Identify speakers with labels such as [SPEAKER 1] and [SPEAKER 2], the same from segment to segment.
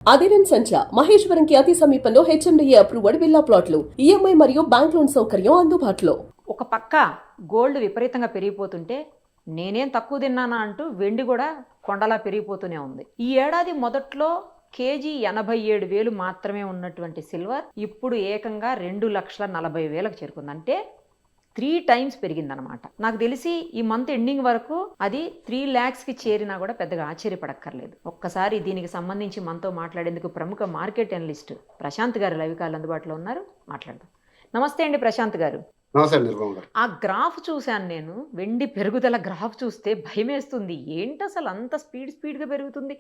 [SPEAKER 1] అదిరన్ సంచ మహేశ్వరంకి అతి సమీపంలో HMDA approved villa ప్లాట్లు ఈఎంఐ మరియు బ్యాంక్ లోన్ సౌకర్యం అందుబాటులో.
[SPEAKER 2] ఒక పక్క గోల్డ్ విపరీతంగా పెరిగిపోతుంటే నేనేం తక్కువ తిన్నానా అంటూ వెండి కూడా కొండలా పెరిగిపోతూనే ఉంది. ఈ ఏడాది మొదట్లో కేజీ 87,000 మాత్రమే ఉన్నటువంటి సిల్వర్ ఇప్పుడు ఏకంగా 2,40,000కు చేరుకుంది. అంటే 3 times పెరిగిందనమాట. నాకు తెలిసి ఈ మంత్ ఎండింగ్ వరకు అది 3 lakhsకి చేరినా కూడా పెద్దగా ఆశ్చర్యపడక్కర్లేదు. ఒక్కసారి దీనికి సంబంధించి మనతో మాట్లాడేందుకు ప్రముఖ మార్కెట్ అనలిస్ట్ ప్రశాంత్ గారు లైవ్ కాల్ అందుబాటులో ఉన్నారు. మాట్లాడదాం. నమస్తే అండి ప్రశాంత్ గారు. ఆ గ్రాఫ్ చూశాను నేను, వెండి పెరుగుదల గ్రాఫ్ చూస్తే భయమేస్తుంది. ఏంటి అసలు అంత స్పీడ్గా పెరుగుతుంది?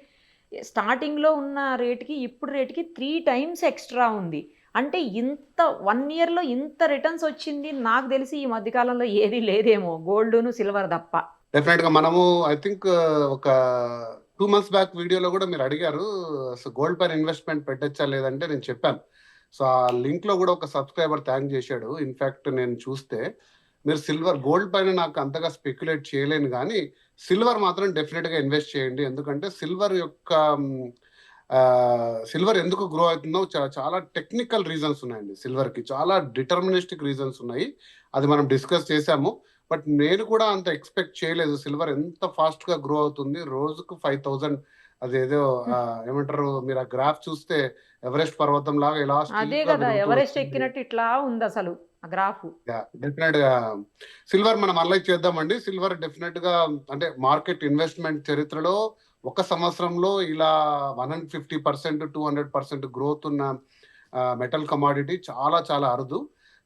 [SPEAKER 2] స్టార్టింగ్లో ఉన్న రేటుకి ఇప్పుడు రేటుకి 3 times ఎక్స్ట్రా ఉంది. అంటే ఇంత 1 yearలో ఇంత రిటర్న్స్ వచ్చింది నాకు తెలిసి ఈ మధ్యకాలంలో ఏది లేదేమో, గోల్డ్ను సిల్వర్ తప్ప.
[SPEAKER 3] డెఫినెట్ గా మనము ఐ థింక్ ఒక 2 months బ్యాక్ వీడియోలో కూడా మీరు అడిగారు గోల్డ్ పైన ఇన్వెస్ట్మెంట్ పెట్టచ్చా లేదంటే నేను చెప్పాను. సో ఆ లింక్ లో కూడా ఒక సబ్స్క్రైబర్ థ్యాంక్ చేశాడు. ఇన్ఫాక్ట్ నేను చూస్తే మీరు సిల్వర్ గోల్డ్ పైన నాకు అంతగా స్పెక్యులేట్ చేయలేను, కానీ సిల్వర్ మాత్రం డెఫినెట్ గా ఇన్వెస్ట్ చేయండి. ఎందుకంటే సిల్వర్ ఎందుకు గ్రో అవుతుందో చాలా టెక్నికల్ రీజన్స్ ఉన్నాయండి. సిల్వర్ కి చాలా డిటర్మినిస్టిక్ రీజన్స్ ఉన్నాయి, అది మనం డిస్కస్ చేశాము. బట్ నేను కూడా అంత ఎక్స్పెక్ట్ చేయలేదు సిల్వర్ ఎంత ఫాస్ట్ గా గ్రో అవుతుంది. రోజుకు 5,000 అదేదో ఏమంటారు, మీరు ఆ గ్రాఫ్ చూస్తే ఎవరెస్ట్ పర్వతం లాగా ఇలా
[SPEAKER 2] అదే కదా, ఎవరెస్ట్ ఎక్కినట్టు ఇట్లా ఉంది అసలు ఆ గ్రాఫ్.
[SPEAKER 3] డెఫినెట్ గా సిల్వర్ మనం అనలైజ్ చేద్దామండి. సిల్వర్ డెఫినెట్ గా అంటే మార్కెట్ ఇన్వెస్ట్మెంట్ చరిత్రలో ఒక సంవత్సరంలో ఇలా 150%, 200% గ్రోత్ ఉన్న మెటల్ కమాడిటీ చాలా చాలా అరుదు.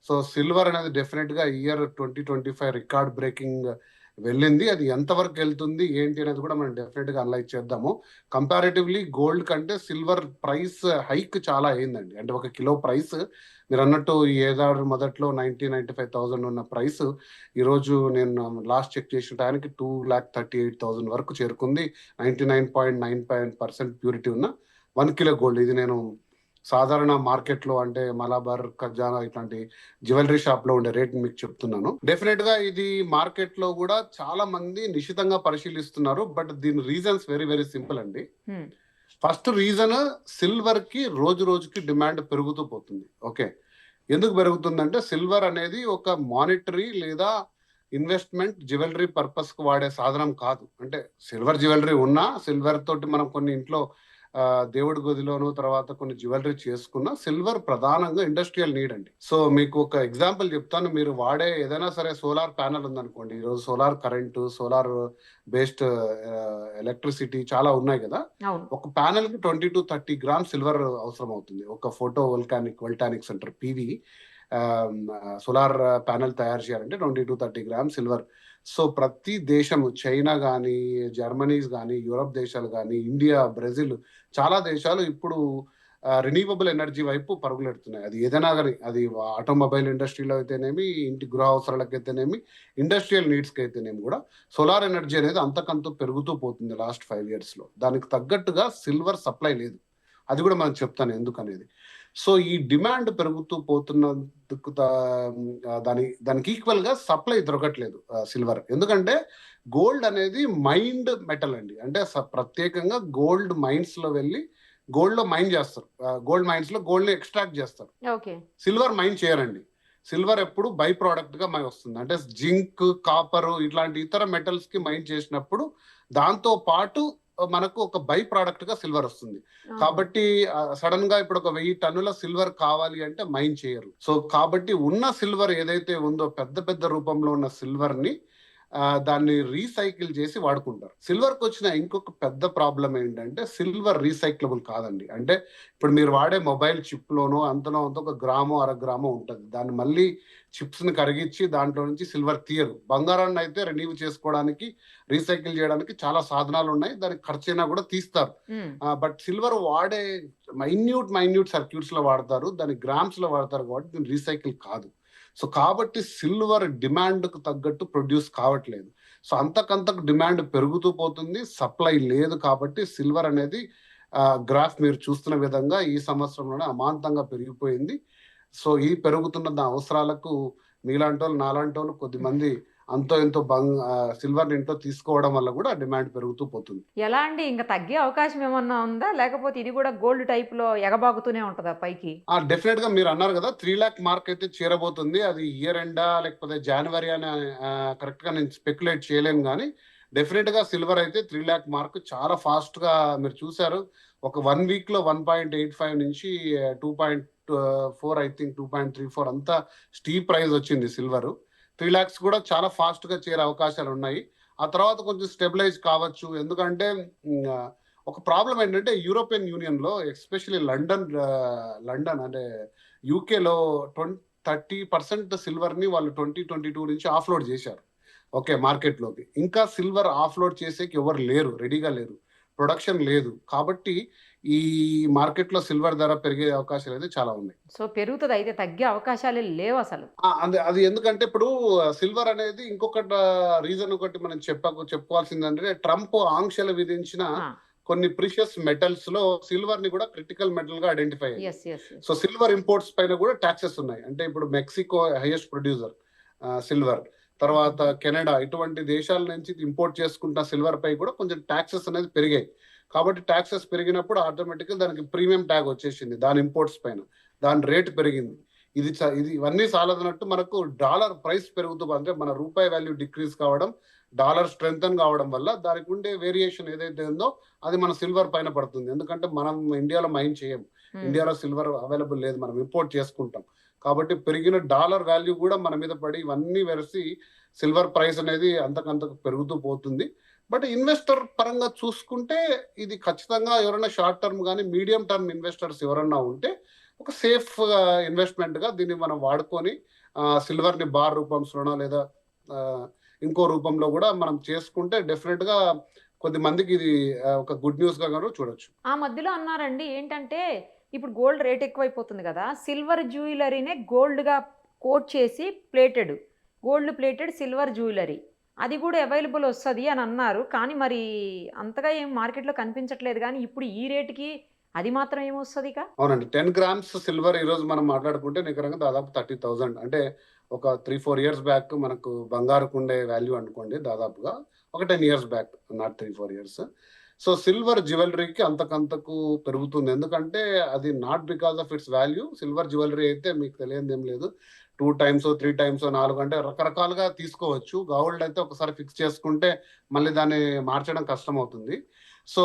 [SPEAKER 3] సో సిల్వర్ అనేది డెఫినెట్ గా ఇయర్ 2025 రికార్డ్ బ్రేకింగ్ వెళ్ళింది. అది ఎంతవరకు వెళ్తుంది ఏంటి అనేది కూడా మనం డెఫినెట్ గా అనలైజ్ చేద్దాము. కంపారిటివ్లీ గోల్డ్ కంటే సిల్వర్ ప్రైస్ హైక్ చాలా అయిందండి. అంటే ఒక కిలో ప్రైస్ మీరు అన్నట్టు ఈ ఏడాది మొదట్లో 95,000 ఉన్న ప్రైస్ ఈరోజు నేను లాస్ట్ చెక్ చేసిన టైంకి 2,38,000 వరకు చేరుకుంది. 99.9% ప్యూరిటీ ఉన్న 1 kilo గోల్డ్. ఇది నేను సాధారణ మార్కెట్ లో అంటే మలబార్, ఖజానా ఇట్లాంటి జ్యువెలరీ షాప్ లో ఉండే రేట్ మీకు చెప్తున్నాను. డెఫినెట్ గా ఇది మార్కెట్ లో కూడా చాలా మంది నిశితంగా పరిశీలిస్తున్నారు. బట్ దీని రీజన్స్ వెరీ వెరీ సింపుల్ అండి. ఫస్ట్ రీజన్, సిల్వర్ కి రోజు రోజుకి డిమాండ్ పెరుగుతూ పోతుంది. ఓకే, ఎందుకు పెరుగుతుందంటే సిల్వర్ అనేది ఒక మానిటరీ లేదా ఇన్వెస్ట్మెంట్ జ్యువెలరీ పర్పస్ కు వాడే సాధనం కాదు. అంటే సిల్వర్ జ్యువెలరీ ఉన్నా, సిల్వర్ తోటి మనం కొన్ని ఇంట్లో దేవుడి గదిలోను తర్వాత కొన్ని జ్యువెలరీ చేసుకున్న సిల్వర్ ప్రధానంగా ఇండస్ట్రియల్ నీడ్ అండి. సో మీకు ఒక ఎగ్జాంపుల్ చెప్తాను. మీరు వాడే ఏదైనా సరే సోలార్ ప్యానల్ ఉందనుకోండి, ఈరోజు solar current, solar based electricity చాలా ఉన్నాయి కదా. ఒక ప్యానల్ కి 20 to 30 grams సిల్వర్ అవసరం అవుతుంది. ఒక photovoltaic centre PV solar panel తయారు చేయాలంటే 20 to 30 grams సిల్వర్. సో ప్రతి దేశము, చైనా కానీ, జర్మనీస్ కానీ, యూరప్ దేశాలు కానీ, ఇండియా, బ్రెజిల్ చాలా దేశాలు ఇప్పుడు రిన్యూవబుల్ ఎనర్జీ వైపు పరుగులెడుతున్నాయి. అది ఏదైనా కానీ, అది ఆటోమొబైల్ ఇండస్ట్రీలో అయితేనేమి, ఇంటి గృహ అవసరాలకు అయితేనేమి, ఇండస్ట్రియల్ నీడ్స్కి అయితేనేమి కూడా సోలార్ ఎనర్జీ అనేది అంతకంత పెరుగుతూ పోతుంది లాస్ట్ 5 years లో. దానికి తగ్గట్టుగా సిల్వర్ సప్లై లేదు. అది కూడా మనం చెప్తాను ఎందుకనేది. సో ఈ డిమాండ్ పెరుగుతూ పోతున్నందుకు దానికి ఈక్వల్ గా సప్లై దొరకట్లేదు సిల్వర్. ఎందుకంటే గోల్డ్ అనేది మైండ్ మెటల్ అండి. అంటే ప్రత్యేకంగా గోల్డ్ మైన్స్ లో వెళ్ళి గోల్డ్ లో మైన్ చేస్తారు. గోల్డ్ మైన్స్ లో గోల్డ్ ని ఎక్స్ట్రాక్ట్ చేస్తారు. సిల్వర్ మైన్ చేయరండి. సిల్వర్ ఎప్పుడు బై ప్రోడక్ట్ గా వస్తుంది. అంటే జింక్, కాపర్ ఇట్లాంటి ఇతర మెటల్స్ కి మైన్ చేసినప్పుడు దాంతో పాటు మనకు ఒక బై ప్రోడక్ట్ గా సిల్వర్ వస్తుంది. కాబట్టి సడన్ గా ఇప్పుడు ఒక 1000 టన్నుల సిల్వర్ కావాలి అంటే మైన్ చేయరు. సో కాబట్టి ఉన్న సిల్వర్ ఏదైతే ఉందో పెద్ద పెద్ద రూపంలో ఉన్న సిల్వర్ ని దాన్ని రీసైకిల్ చేసి వాడుకుంటారు. సిల్వర్ కి వచ్చిన ఇంకొక పెద్ద ప్రాబ్లం ఏంటంటే సిల్వర్ రీసైక్లబుల్ కాదండి. అంటే ఇప్పుడు మీరు వాడే మొబైల్ చిప్ లోనో అంతలో అంత 1 గ్రామో 1/2 గ్రామో ఉంటుంది. దాన్ని మళ్ళీ చిప్స్ ని కరిగించి దాంట్లో నుంచి సిల్వర్ తీయరు. బంగారాన్ని అయితే రెన్యూ చేసుకోవడానికి, రీసైకిల్ చేయడానికి చాలా సాధనాలు ఉన్నాయి, దానికి ఖర్చు అయినా కూడా తీస్తారు. బట్ సిల్వర్ వాడే మైన్యూట్ సర్క్యూట్స్ లో వాడతారు, దాన్ని గ్రామ్స్ లో వాడతారు కాబట్టి దీన్ని రీసైకిల్ కాదు. సో కాబట్టి సిల్వర్ డిమాండ్ కు తగ్గట్టు ప్రొడ్యూస్ కావట్లేదు. సో అంతకంతకు డిమాండ్ పెరుగుతూ పోతుంది, సప్లై లేదు. కాబట్టి సిల్వర్ అనేది గ్రాఫ్ మీరు చూస్తున్న విధంగా ఈ సంవత్సరంలోనే అమాంతంగా పెరిగిపోయింది. సో ఈ పెరుగుతున్న అవసరాలకు మీలాంటి వాళ్ళు, నాలాంటి వాళ్ళు, కొద్దిమంది అంతో ఎంతో సిల్వర్ ఇంట్లో తీసుకోవడం వల్ల కూడా డిమాండ్ పెరుగుతూ పోతుంది.
[SPEAKER 2] ఎలా అండి? ఇంక తగ్గే అవకాశం ఏమన్నా ఉందా? లేకపోతే ఇది కూడా గోల్డ్ టైప్‌లో ఎగబాకుతూనే ఉంటదా పైకి?
[SPEAKER 3] డెఫినెట్ గా మీరు అన్నారు కదా 3 లాక్ మార్క్ అయితే చేరబోతుంది. అది ఇయర్ ఎండా లేకపోతే జనవరి అని కరెక్ట్ గా నేను స్పెక్యులేట్ చేయలేను కానీ డెఫినెట్ గా సిల్వర్ అయితే 3 లాక్ మార్క్ చాలా ఫాస్ట్ గా మీరు చూసారు. ఒక 1 వీక్ లో 1.85 నుంచి 2.4 ఐ థింక్ 2.34 అంతా స్టీప్ ప్రైస్ వచ్చింది సిల్వర్. 3 లాక్స్ కూడా చాలా ఫాస్ట్ గా చేరే అవకాశాలు ఉన్నాయి. ఆ తర్వాత కొంచెం స్టెబిలైజ్ కావచ్చు. ఎందుకంటే ఒక ప్రాబ్లం ఏంటంటే యూరోపియన్ యూనియన్ లో ఎస్పెషల్లీ లండన్ అంటే యూకేలో 30% సిల్వర్ ని వాళ్ళు 2022 నుంచి ఆఫ్లోడ్ చేశారు. ఓకే, మార్కెట్లోకి ఇంకా సిల్వర్ ఆఫ్లోడ్ చేసేకి ఎవరు లేరు, రెడీగా లేరు, ప్రొడక్షన్ లేదు. కాబట్టి ఈ మార్కెట్లో సిల్వర్ ధర పెరిగే అవకాశాలు అయితే చాలా ఉన్నాయి.
[SPEAKER 2] సో పెరుగుతది అయితే తగ్గే అవకాశాలే లేవు అసలు.
[SPEAKER 3] అది ఎందుకంటే ఇప్పుడు సిల్వర్ అనేది ఇంకొక రీజన్ ఒకటి మనం చెప్పుకోవాల్సిందంటే ట్రంప్ ఆంక్షలు విధించిన
[SPEAKER 2] ఆ!
[SPEAKER 3] కొన్ని ప్రీషియస్ మెటల్స్ లో సిల్వర్ ని కూడా క్రిటికల్ మెటల్ గా ఐడెంటిఫై అయ్యింది.
[SPEAKER 2] Yes. Yes.
[SPEAKER 3] So silver imports పైన కూడా ట్యాక్సెస్ ఉన్నాయి. అంటే ఇప్పుడు మెక్సికో హైయెస్ట్ ప్రొడ్యూసర్ సిల్వర్, తర్వాత కెనడా, ఇటువంటి దేశాల నుంచి ఇంపోర్ట్ చేసుకుంటున్న సిల్వర్ పై కూడా కొంచెం ట్యాక్సెస్ అనేది పెరిగాయి. కాబట్టి ట్యాక్సెస్ పెరిగినప్పుడు ఆటోమేటిక్గా దానికి ప్రీమియం ట్యాగ్ వచ్చేసింది దాని ఇంపోర్ట్స్ పైన, దాని రేట్ పెరిగింది. ఇవన్నీ సాలదన్నట్టు మనకు డాలర్ ప్రైస్ పెరుగుతూ, అంటే మన రూపాయి వాల్యూ డిక్రీజ్ కావడం, డాలర్ స్ట్రెంగ్తన్ కావడం వల్ల దానికి ఉండే వేరియేషన్ ఏదైతే ఉందో అది మన సిల్వర్ పైన పడుతుంది. ఎందుకంటే మనం ఇండియాలో మైన్ చేయం, ఇండియాలో సిల్వర్ అవైలబుల్ లేదు, మనం ఇంపోర్ట్ చేసుకుంటాం. కాబట్టి పెరిగిన డాలర్ వాల్యూ కూడా మన మీద పడి ఇవన్నీ వెరసి సిల్వర్ ప్రైస్ అనేది అంతకంతకు పెరుగుతూ పోతుంది. బట్ ఇన్వెస్టర్ పరంగా చూసుకుంటే ఇది ఖచ్చితంగా ఎవరైనా షార్ట్ టర్మ్ కానీ మీడియం టర్మ్ ఇన్వెస్టర్స్ ఎవరన్నా ఉంటే ఒక సేఫ్ ఇన్వెస్ట్మెంట్ గా దీన్ని మనం వాడుకొని సిల్వర్ ని బార్ రూపంలోనో లేదా ఇంకో రూపంలో కూడా మనం చేసుకుంటే డెఫినెట్ గా కొద్ది మందికి ఇది ఒక గుడ్ న్యూస్ గా కూడా చూడొచ్చు.
[SPEAKER 2] ఆ మధ్యలో అన్నారండి ఏంటంటే ఇప్పుడు గోల్డ్ రేట్ ఎక్కువైపోతుంది కదా, సిల్వర్ జ్యువెలరీనే గోల్డ్గా కోట్ చేసి గోల్డ్ ప్లేటెడ్ సిల్వర్ జ్యువెలరీ అది కూడా అవైలబుల్ వస్తుంది అని అన్నారు. కానీ మరి అంతగా ఏం మార్కెట్లో కనిపించట్లేదు. కానీ ఇప్పుడు ఈ రేటుకి అది మాత్రం ఏమొస్తుంది ఇక?
[SPEAKER 3] అవునండి, 10 గ్రామ్స్ సిల్వర్ ఈ రోజు మనం మాట్లాడుకుంటే నికరంగా దాదాపు 30,000. అంటే ఒక 3-4 ఇయర్స్ బ్యాక్ మనకు బంగారుకు ఉండే వాల్యూ అనుకోండి దాదాపుగా ఒక 10 years back, not 3-4 years. So silver జ్యువెలరీకి అంతకంతకు పెరుగుతుంది. ఎందుకంటే అది not because of its value. Silver jewellery అయితే మీకు తెలియదు ఏం లేదు, 2 టైమ్స్ 3 టైమ్స్ 4 అంటే రకరకాలుగా తీసుకోవచ్చు. గోల్డ్ అయితే ఒకసారి ఫిక్స్ చేసుకుంటే మళ్ళీ దాన్ని మార్చడం కష్టం అవుతుంది. సో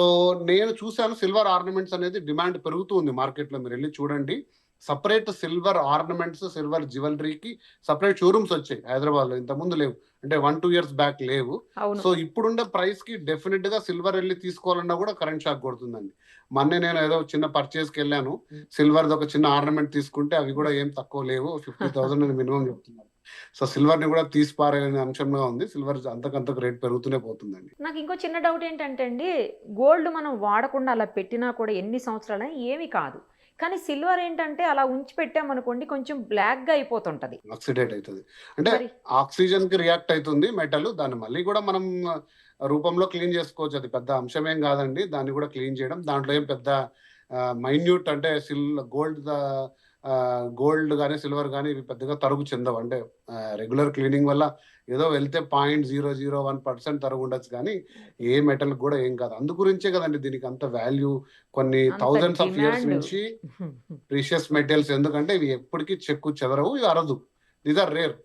[SPEAKER 3] నేను చూశాను సిల్వర్ ఆర్నమెంట్స్ అనేది డిమాండ్ పెరుగుతుంది మార్కెట్లో. మీరు వెళ్ళి చూడండి, సపరేట్ సిల్వర్ ఆర్నమెంట్స్, సిల్వర్ జ్యువెలరీకి సపరేట్ షోరూమ్స్ వచ్చాయి హైదరాబాద్ లో. ఇంతకుముందు లేవు, అంటే 1-2 ఇయర్స్ బ్యాక్ లేవు. సో ఇప్పుడుండే ప్రైస్ కి డెఫినెట్ గా సిల్వర్ వెళ్ళి తీసుకోవాలన్నా కూడా కరెంట్ షాక్ కొడుతుందండి. మొన్నే నేను ఏదో చిన్న పర్చేస్ కి వెళ్ళాను, సిల్వర్ ఒక చిన్న ఆర్నమెంట్ తీసుకుంటే అవి కూడా ఏం తక్కువ లేవు, 50,000 మినిమం చెప్తున్నారు. సో సిల్వర్ ని కూడా తీసిపారేనే అంశంగా ఉంది. సిల్వర్ అంతకంతకు రేట్ పెరుగుతూనే పోతుందండి.
[SPEAKER 2] నాకు ఇంకో చిన్న డౌట్ ఏంటంటే అండి, గోల్డ్ మనం వాడకుండా అలా పెట్టినా కూడా ఎన్ని సంవత్సరాలైనా ఏమీ కాదు. కానీ సిల్వర్ ఏంటంటే అలా ఉంచి పెట్టామనుకోండి కొంచెం బ్లాక్ గా అయిపోతుంటది,
[SPEAKER 3] ఆక్సిడేట్ అవుతుంది. అంటే ఆక్సిజన్ కి రియాక్ట్ అవుతుంది మెటల్. దాన్ని మళ్ళీ కూడా మనం రూపంలో క్లీన్ చేసుకోవచ్చు, అది పెద్ద అంశమేం కాదండి. దాన్ని కూడా క్లీన్ చేయడం, దాంట్లో ఏం పెద్ద మైన్యూట్ అంటే గోల్డ్ కానీ సిల్వర్ కానీ ఇవి పెద్దగా తరుగు చెందవు. అంటే రెగ్యులర్ క్లీనింగ్ వల్ల ఏదో వెళ్తే 0.001% తరుగు ఉండొచ్చు, కానీ ఏ మెటల్ కూడా ఏం కాదు. అందు గురించే కదండి దీనికి అంత వాల్యూ. కొన్ని థౌజండ్స్ ఆఫ్ ఇయర్స్ నుంచి ప్రీషియస్ మెటల్స్, ఎందుకంటే ఇవి ఎప్పటికీ చెక్కు చెదరవు, ఇవి అరదు, these are rare.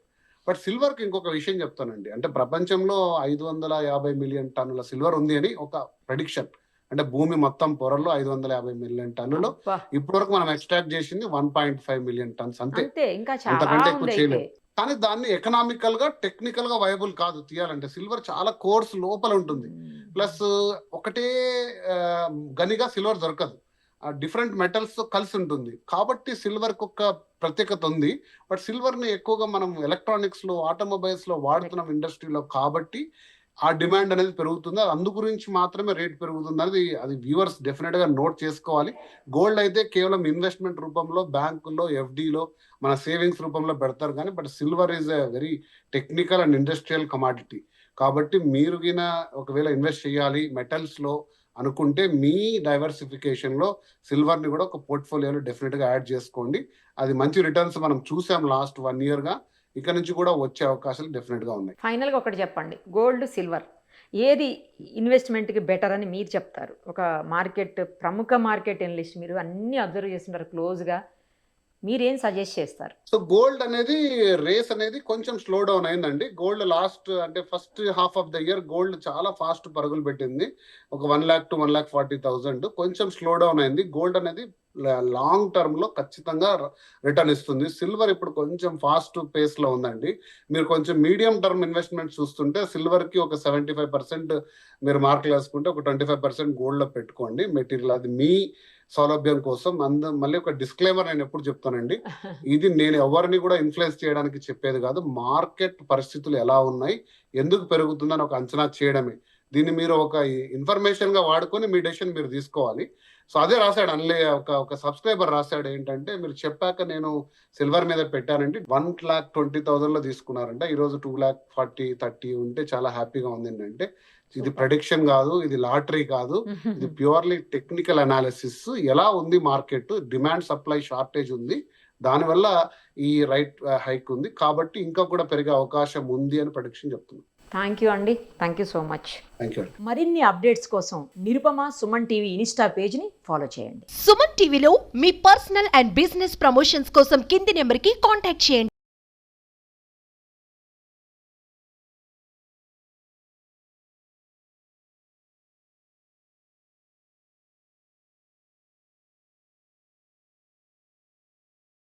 [SPEAKER 3] But silver కి ఇంకొక విషయం చెప్తానండి. అంటే ప్రపంచంలో 550 మిలియన్ టన్నుల సిల్వర్ ఉంది అని ఒక ప్రెడిక్షన్. అంటే భూమి మొత్తం పొరల్లో 550 మిలియన్ టన్నులు. ఇప్పటి వరకు మనం ఎక్స్ట్రాక్ట్ చేసింది 1.5 మిలియన్ టన్స్ అంతే, అంతకంటే ఎక్కువ చేయలేదు. కానీ దాన్ని ఎకనామికల్ గా టెక్నికల్ గా వైబుల్ కాదు తీయాలంటే. సిల్వర్ చాలా కోర్స్ లోపల ఉంటుంది, ప్లస్ ఒకటే గనిగా సిల్వర్ దొరకదు, డిఫరెంట్ మెటల్స్ తో కలిసి ఉంటుంది. కాబట్టి సిల్వర్ కు ఒక ప్రత్యేకత ఉంది. బట్ సిల్వర్ ని ఎక్కువగా మనం ఎలక్ట్రానిక్స్ లో, ఆటోమొబైల్స్ లో వాడుతున్నాం ఇండస్ట్రీలో, కాబట్టి ఆ డిమాండ్ అనేది పెరుగుతుంది. అందు గురించి మాత్రమే రేట్ పెరుగుతుంది అనేది అది వ్యూవర్స్ డెఫినెట్ గా నోట్ చేసుకోవాలి. గోల్డ్ అయితే కేవలం ఇన్వెస్ట్మెంట్ రూపంలో, బ్యాంకుల్లో, ఎఫ్డీలో, మన సేవింగ్స్ రూపంలో పెడతారు. కానీ but silver is a very technical and industrial commodity. కాబట్టి మీరు గిన ఒకవేళ ఇన్వెస్ట్ చేయాలి మెటల్స్ లో అనుకుంటే మీ డైవర్సిఫికేషన్ లో సిల్వర్ ని కూడా ఒక పోర్ట్ఫోలియోలో డెఫినెట్ గా యాడ్ చేసుకోండి. అది మంచి రిటర్న్స్ మనం చూసాం లాస్ట్ 1 year గా. ఇక నుంచి కూడా వచ్చే అవకాశాలు డెఫినెట్ గా ఉన్నాయి.
[SPEAKER 2] ఫైనల్గా ఒకటి చెప్పండి, గోల్డ్ సిల్వర్ ఏది ఇన్వెస్ట్మెంట్కి బెటర్ అని మీరు చెప్తారు? ఒక ప్రముఖ మార్కెట్ ఎనలిస్ట్, మీరు అన్నీ అబ్జర్వ్ చేస్తుంటారు క్లోజ్గా, మీరేం సజెస్ట్ చేస్తారు?
[SPEAKER 3] సో గోల్డ్ అనేది రేస్ అనేది కొంచెం స్లో డౌన్ అయిందండి. గోల్డ్ లాస్ట్ అంటే first half of the year gold చాలా ఫాస్ట్ పరుగులు పెట్టింది, ఒక 1 lakh to 1,40,000. కొంచెం స్లో డౌన్ అయింది. గోల్డ్ అనేది లాంగ్ టర్మ్ లో ఖచ్చితంగా రిటర్న్ ఇస్తుంది. సిల్వర్ ఇప్పుడు కొంచెం ఫాస్ట్ పేస్ లో ఉందండి. మీరు కొంచెం మీడియం టర్మ్ ఇన్వెస్ట్మెంట్ చూస్తుంటే సిల్వర్ కి ఒక 75% మీరు మార్కులు వేసుకుంటే ఒక 25% గోల్డ్ లో పెట్టుకోండి మెటీరియల్. అది మీ సౌలభ్యం కోసం. మళ్ళీ ఒక డిస్క్లైమర్ నేను ఎప్పుడు చెప్తానండి, ఇది నేను ఎవరిని కూడా ఇన్ఫ్లుయెన్స్ చేయడానికి చెప్పేది కాదు. మార్కెట్ పరిస్థితులు ఎలా ఉన్నాయి, ఎందుకు పెరుగుతుందని ఒక అంచనా చేయడమే. దీన్ని మీరు ఒక ఇన్ఫర్మేషన్ గా వాడుకొని మీ డెసిషన్ మీరు తీసుకోవాలి. సో అదే రాశాడు అన్లే, ఒక సబ్స్క్రైబర్ రాశాడు ఏంటంటే, మీరు చెప్పాక నేను సిల్వర్ మీద పెట్టానండి, 1,20,000 లో తీసుకున్నారంట, ఈరోజు 2,40,30 ఉంటే చాలా హ్యాపీగా ఉంది అంటే, ఇది ప్రెడిక్షన్ కాదు, ఇది లాటరీ కాదు, ఇది ప్యూర్లీ టెక్నికల్ అనాలిసిస్. ఎలా ఉంది మార్కెట్, డిమాండ్ సప్లై షార్టేజ్ ఉంది, దానివల్ల ఈ రైట్ హైక్ ఉంది, కాబట్టి ఇంకా కూడా పెరిగే అవకాశం ఉంది అని ప్రెడిక్షన్ చెప్తున్నాను.
[SPEAKER 2] థ్యాంక్ యూ అండి, thank you so much.
[SPEAKER 3] Thank you.
[SPEAKER 2] మరిన్ని అప్డేట్స్ కోసం నిరుపమ సుమన్ టీవీ ఇన్స్టా పేజ్ని ఫాలో చేయండి.
[SPEAKER 4] సుమన్ టీవీలో మీ పర్సనల్ అండ్ బిజినెస్ ప్రమోషన్స్ కోసం కింది నెంబర్కి కాంటాక్ట్ చేయండి.